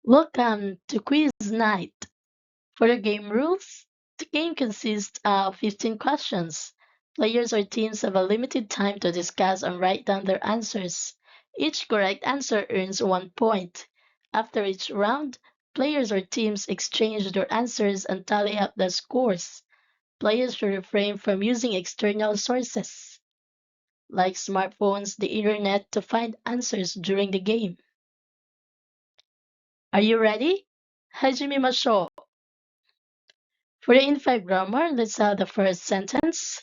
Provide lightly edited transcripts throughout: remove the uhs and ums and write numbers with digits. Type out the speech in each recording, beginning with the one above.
Welcome to Quiz Night. For the game rules, the game consists of 15 questions. Players or teams have a limited time to discuss and write down their answers. Each correct answer earns 1 point. After each round, players or teams exchange their answers and tally up the scores. Players should refrain from using external sources, like smartphones, the internet, to find answers during the game. Are you ready? Hajime Masho. For the in-five grammar, let's have the first sentence.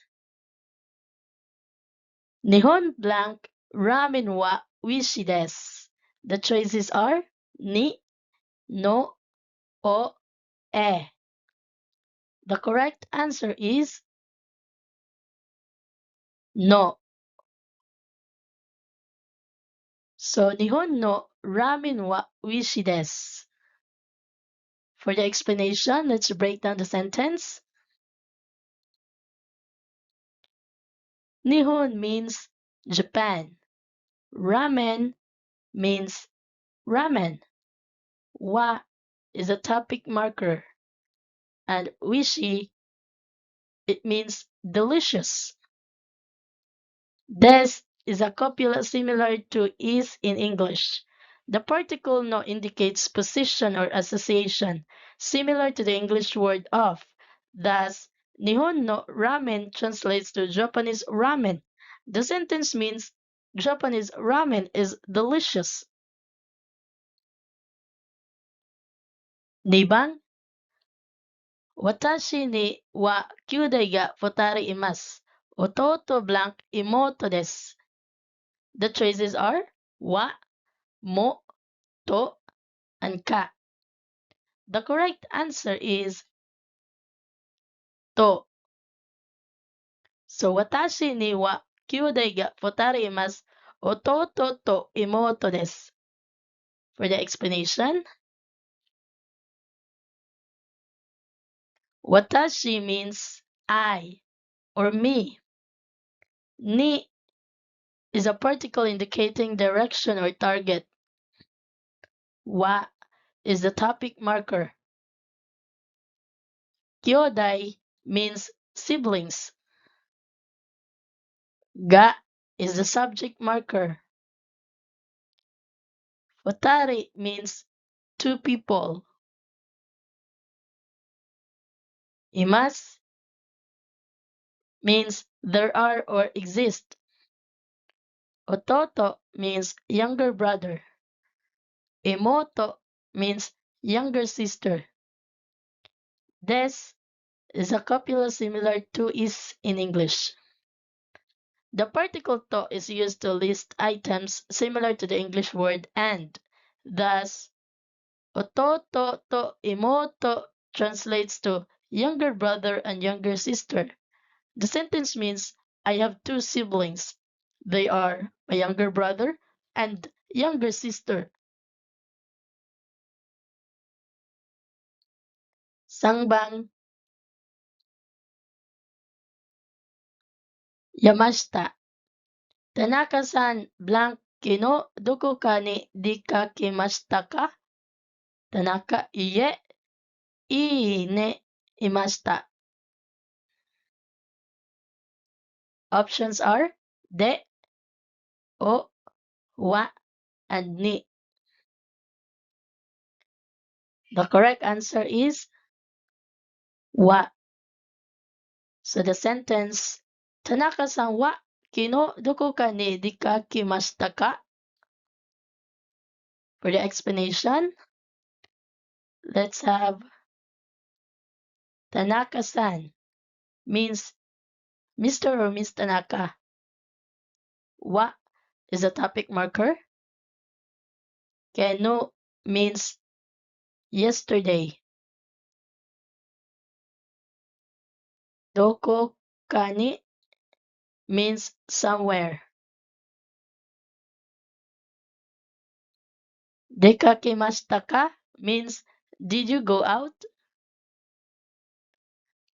Nihon blank ramen wa oishii desu. The choices are ni, no, o, e. The correct answer is no. So, Nihon no ramen wa oishii desu. For the explanation, let's break down the sentence. Nihon means Japan. Ramen means ramen. Wa is a topic marker. And oishii, it means delicious. Des is a copula similar to is in English. The particle no indicates position or association, similar to the English word of. Thus, Nihon no ramen translates to Japanese ramen. The sentence means Japanese ramen is delicious. 2番、私には兄弟が2人います。弟ブランク妹です。The choices are は、も、to, and ka. The correct answer is to. So, watashi ni wa kyūdai ga futari imasu. Ototo to imoto desu. For the explanation, watashi means I or me. Ni is a particle indicating direction or target. Wa is the topic marker. Kyōdai means siblings. Ga is the subject marker. Futari means two people. Imasu means there are or exist. Ototo means younger brother. Imoto means younger sister. Des is a copula similar to is in English. The particle to is used to list items similar to the English word and. Thus, ototo to imoto translates to younger brother and younger sister. The sentence means I have two siblings. They are my younger brother and younger sister. Sangbang Yamashita. Tanaka-san blank no doko ka ni dikakemashita ka? Tanaka, iie, ii ne imashita. Options are de, o, wa, and ni. The correct answer is wa. So the sentence, Tanaka-san wa kino doko ka ni dikakemashita ka? For the explanation, let's have Tanaka-san means Mr. or Miss Tanaka. Wa is a topic marker. Keno means yesterday. Doko kani means somewhere. Dekakemashita ka means did you go out?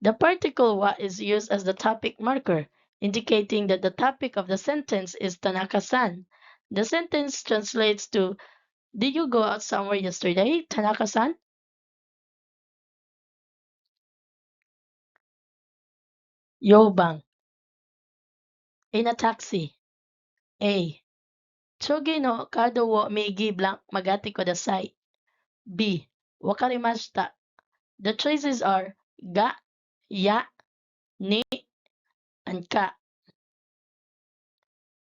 The particle wa is used as the topic marker, indicating that the topic of the sentence is Tanaka-san. The sentence translates to Did you go out somewhere yesterday, Tanaka-san? Yobang. In a taxi. A. Chogi no kado wo migi blank magati kudasai. B. Wakarimashita. The choices are ga, ya, ni, and ka.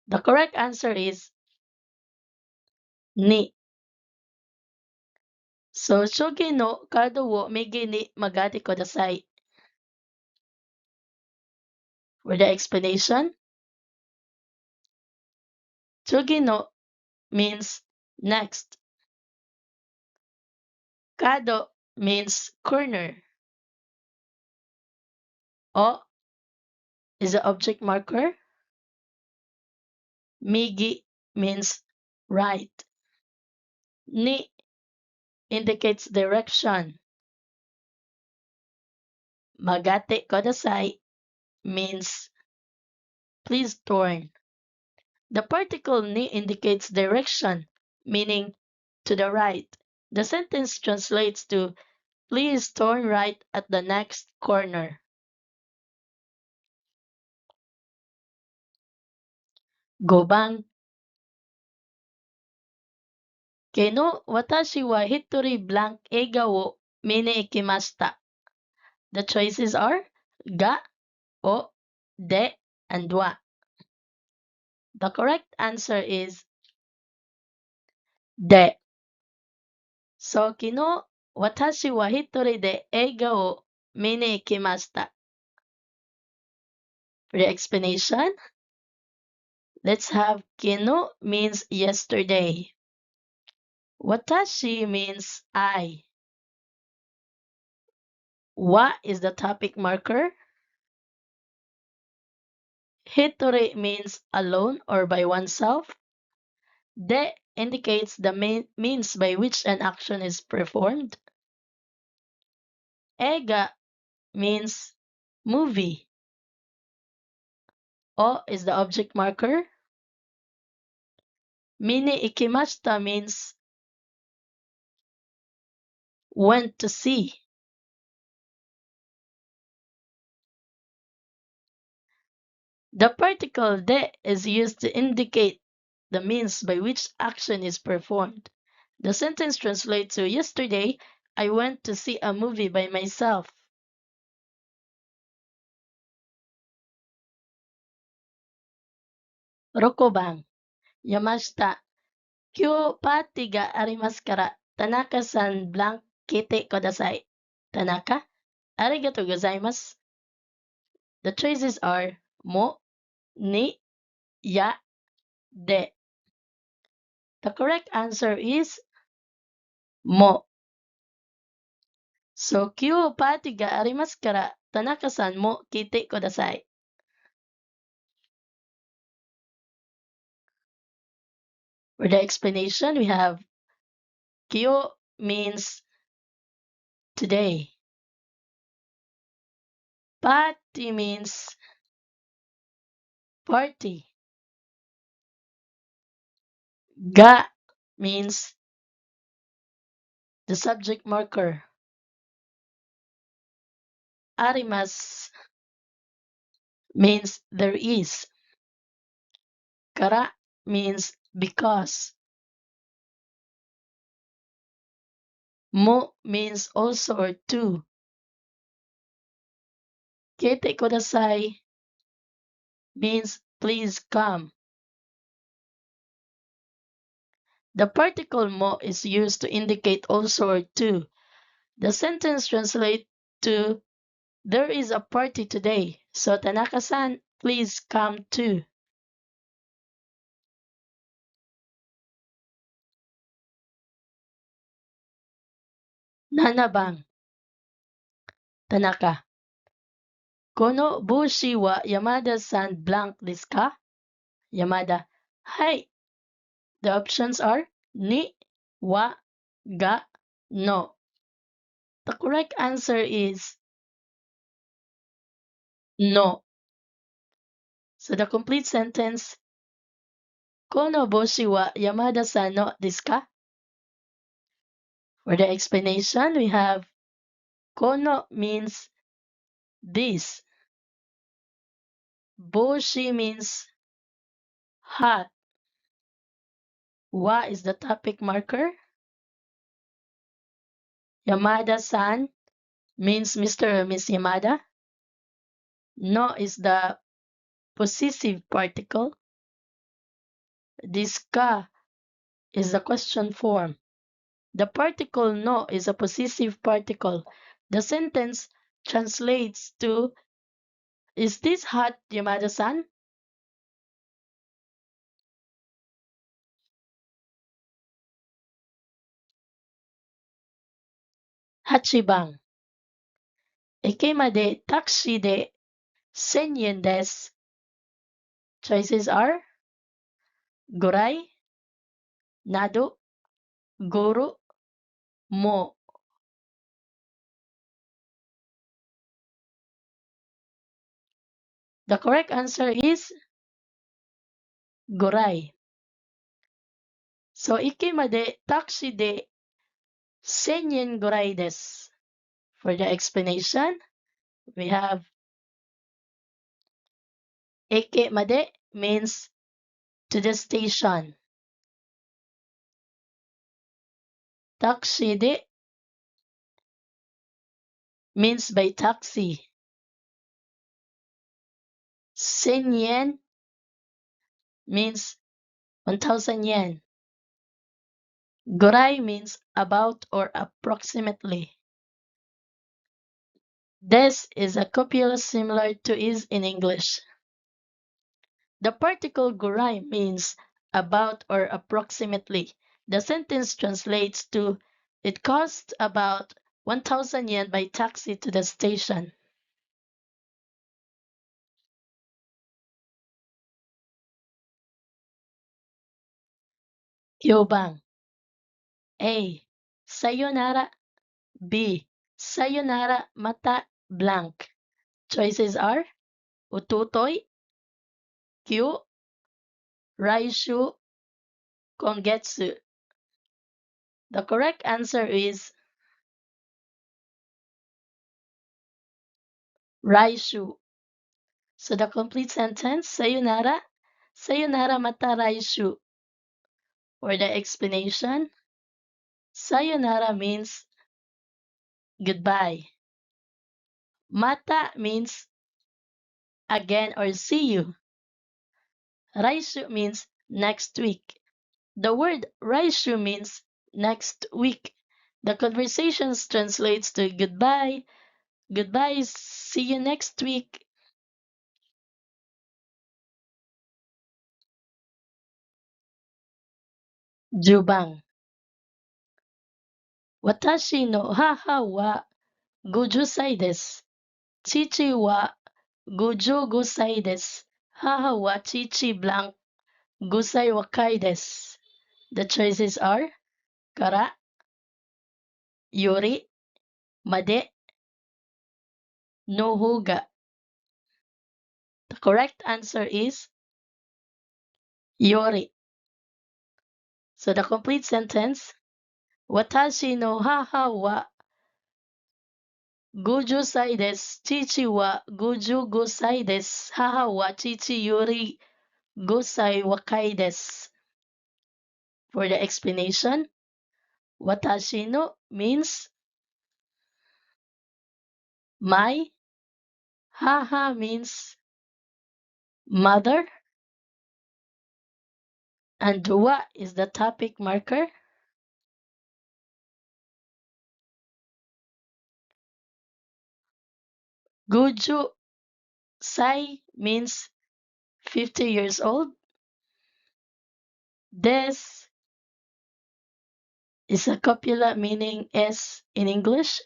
The correct answer is ni. So, shogi no kado wo migi ni magati kudasai. For the explanation, shogi no means next. Kado means corner. O is the object marker. Migi means right. Ni indicates direction. Magate kodasai means please turn. The particle ni indicates direction, meaning to the right. The sentence translates to please turn right at the next corner. Gobang. Keno watashi wa hitori blank eiga wo mine ikimashita. The choices are ga, o, de, and wa. The correct answer is de. So, kino watashi wa hitori de eiga wo mine ikimashita. For the explanation, let's have kino means yesterday. Watashi means I. Wa is the topic marker. Hitori means alone or by oneself. De indicates the means by which an action is performed. Ega means movie. O is the object marker. Mine ikimashita means went to see. The particle de is used to indicate the means by which action is performed. The sentence translates to yesterday, I went to see a movie by myself. Rokobang. Yamashita. Kyo party ga arimasu kara Tanaka-san blank kite kudasai. Tanaka, arigatou gozaimasu. The choices are mo, ni, ya, de. The correct answer is mo. So, kyo party ga arimasu kara Tanaka-san mo kite kudasai. For the explanation, we have kyo means today. Party means party. Ga means the subject marker. Arimas means there is. Kara means because. Mo means also or to. Kete kudasai means please come. The particle mo is used to indicate also or to. The sentence translates to there is a party today, so Tanaka-san, please come too. Nanabang. Tanaka. Kono bushi wa Yamada-san blank desu ka? Yamada. Hai. The options are ni, wa, ga, no. The correct answer is no. So the complete sentence, Kono boshi wa Yamada-san no desu ka? For the explanation, we have kono means this. Boshi means hot. Wa is the topic marker. Yamada-san means Mr. or Miss Yamada. No is the possessive particle. This ka is the question form. The particle no is a possessive particle. The sentence translates to, is this hot, Yamada-san? Hachibang. Ikema de taxi de 1000 yen desu. Choices are Gorai, Nado, Goro, Mo. The correct answer is Gorai. So, ikema de taxi de 1000 yen gorai desu. For the explanation, we have Eke made means to the station. Taxi de means by taxi. 1000 yen means 1000 yen. Gorai means about or approximately. This is a copula similar to is in English. The particle gorai means about or approximately. The sentence translates to, it cost about 1000 yen by taxi to the station. Kyobang. A. Sayonara. B. Sayonara mata blank. Choices are Ututoy, Kyu, Raishu, Kongetsu. The correct answer is Raishu. So the complete sentence, Sayonara, Sayonara mata Raishu. For the explanation, Sayonara means goodbye. Mata means again or see you. Raishu means next week. The word Raishu means next week. The conversations translates to goodbye, goodbye, see you next week. Jubang. Watashi no haha wa 50 desu. Chichi wa 55 desu. Haha wa chichi blank 5 wakai desu. The choices are kara, yori, made, no huga. The correct answer is yori. So the complete sentence, Watashi no haha wa 50 desu. Chichi wa 55 desu. Haha wa chichi yori 5 wakai desu. For the explanation, Watashi no means my, haha means mother, and wa is the topic marker. Guju sai means 50 years old. Des is a copula meaning S in English.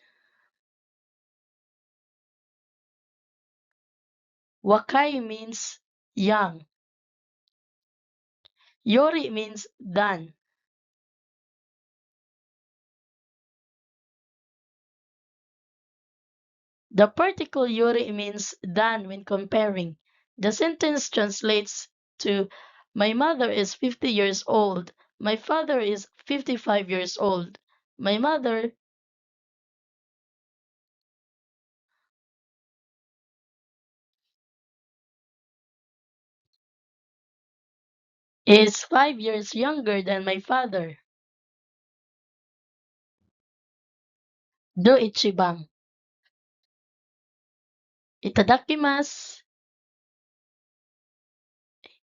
Wakai means young. Yori means done. The particle yori means done when comparing. The sentence translates to, my mother is 50 years old. My father is 55 years old. My mother is 5 years younger than my father. Do ichiban. Itadakimasu.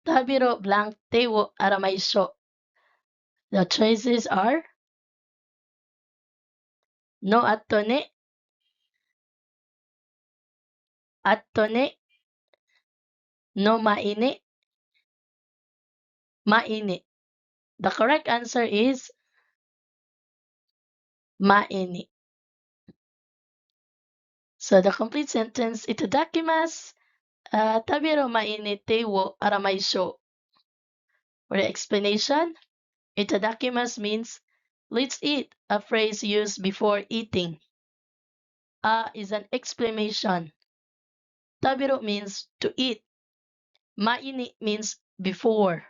Tabiro blank te wo aramaisho. The choices are no atone, atone, no maine, maine. The correct answer is maine. So the complete sentence, itadakimasu. Tabiro maine te wo aramaisho. For the explanation, itadakimasu means let's eat, a phrase used before eating. Is an exclamation. Tabiro means to eat. Maini means before.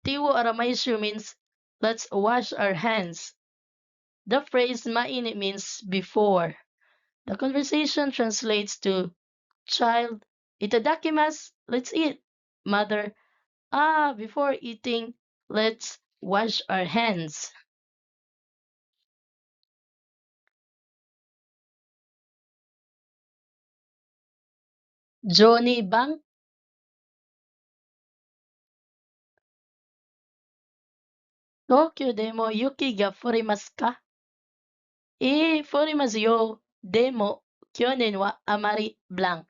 Tiwo aramaishu means let's wash our hands. The phrase maini means before. The conversation translates to child, itadakimasu, let's eat. Mother, before eating, let's wash our hands. Johnny bang? Tokyo de mo yuki ga furimasu ka? Furimasu yo. Demo, kyonen wa amari blank.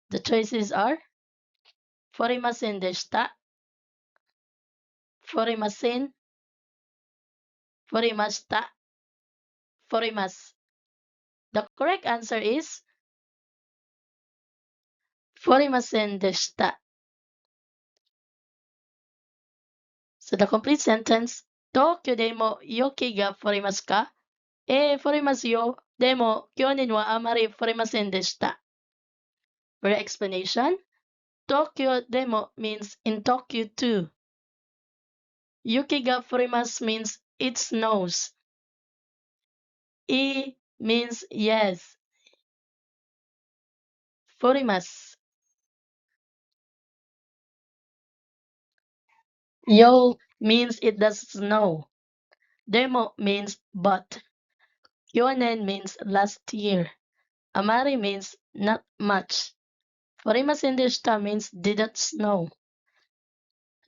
The choices are furimasen deshita, furimasen, furimashita, furimasu. The correct answer is furimasen deshita. So the complete sentence, Tokyo de mo yoki ga furimasu ka? Furimasu yo. Demo, kyonen wa amari furimasen deshita. For explanation, Tokyo demo means in Tokyo too. Yuki ga furimasu means it snows. Means yes. Furimasu. Yo means it does snow. Demo means but. Kyonen means last year. Amari means not much. Furimasen deshita means didn't snow.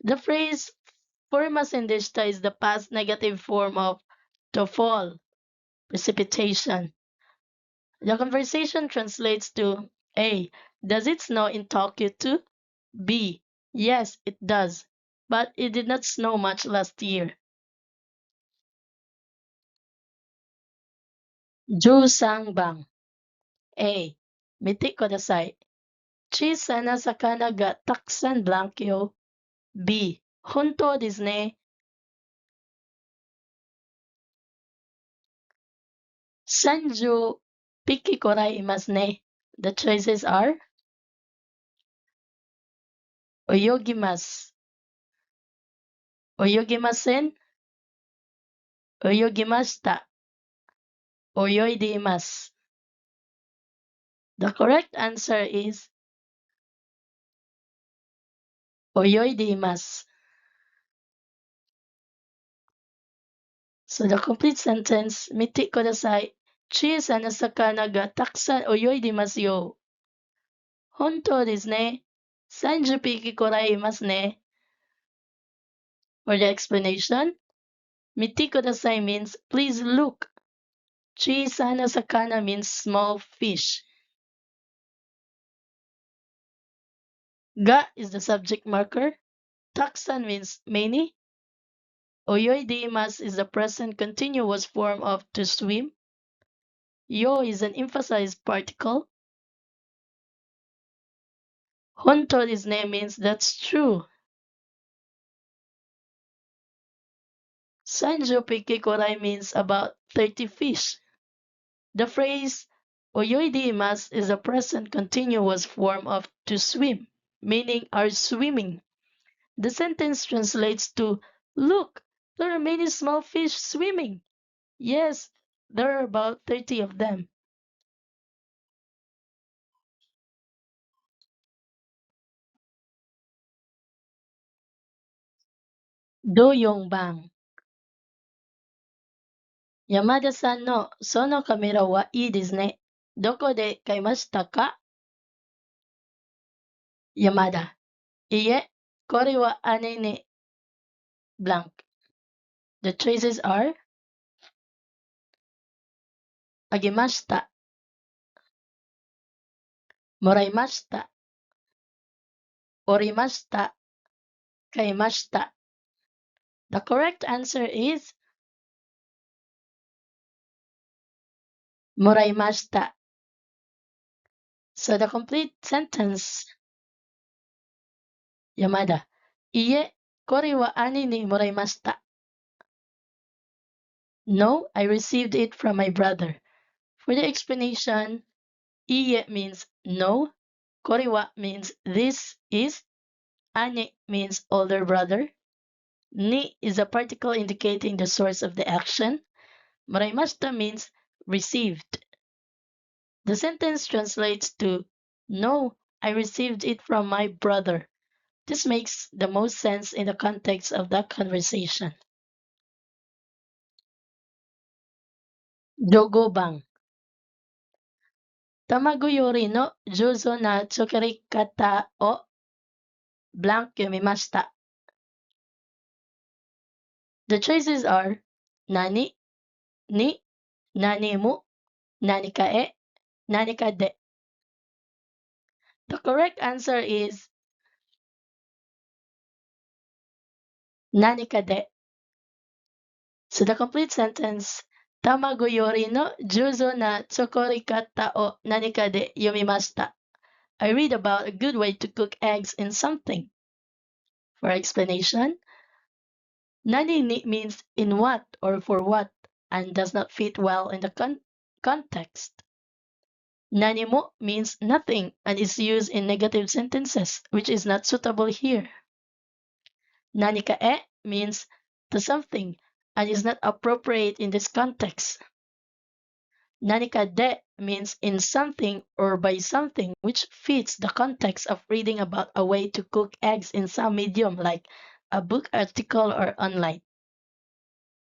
The phrase furimasen deshita is the past negative form of to fall, precipitation. The conversation translates to A. Does it snow in Tokyo too? B. Yes, it does. But it did not snow much last year. Jusangbang. A. Mite kodasai. Chisana sakana ga taksan blank yo. B. Honto desu ne. Sanju piki koraimasu ne. The choices are oyogimasu, oyogimasen, oyogimashita, oyoideimasu. The correct answer is oyoideimasu. So the complete sentence, mite kodasai. Chisana sakana ga taksan oyoideimasu yo. Honto desu ne. 30 匹 koraimasu ne. For the explanation, mite kudasai means please look. Chisana sakana means small fish. Ga is the subject marker. Taksan means many. Oyoideimasu is the present continuous form of to swim. Yo is an emphasized particle. Honto desu ne means that's true. Sanjo piki korai means about 30 fish. The phrase oyoideimasu is a present continuous form of to swim, meaning are swimming. The sentence translates to look, There are many small fish swimming. Yes, there are about 30 of them. Do Yongbang. Yamada-san no sono kamera wa ii desu ne. Doko de kaimashita ka? Yamada. Iie, kore wa ane ne blank. The choices are agemashita, moraimashita, orimashita, kaimashita. The correct answer is moraimashita. So the complete sentence, Yamada. Iie, kore wa ane ni moraimashita. No, I received it from my brother. For the explanation, iie means no, kore means this is, ane means older brother, ni is a particle indicating the source of the action, moraimashita means received. The sentence translates to no, I received it from my brother. This makes the most sense in the context of that conversation. Dogobang. Tamago yori no jouzo na chokurikata o blank yomimashita. The choices are nani, ni, nani mu, nanika e, nanika de. The correct answer is nanika de. So the complete sentence, Tamago yori no jouzo na chokurikata o nanika de yomimashita. I read about a good way to cook eggs in something. For explanation, nani ni means in what or for what and does not fit well in the context. Nani mo means nothing and is used in negative sentences, which is not suitable here. Nanika e means to something and is not appropriate in this context. Nanika de means in something or by something, which fits the context of reading about a way to cook eggs in some medium like a book article or online.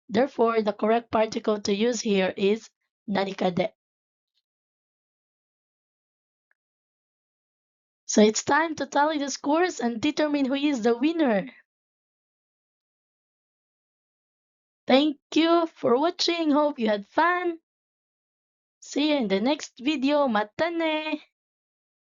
Therefore, the correct particle to use here is nanika de. So it's time to tally the scores and determine who is the winner. Thank you for watching. Hope you had fun. See you in the next video. Mata ne!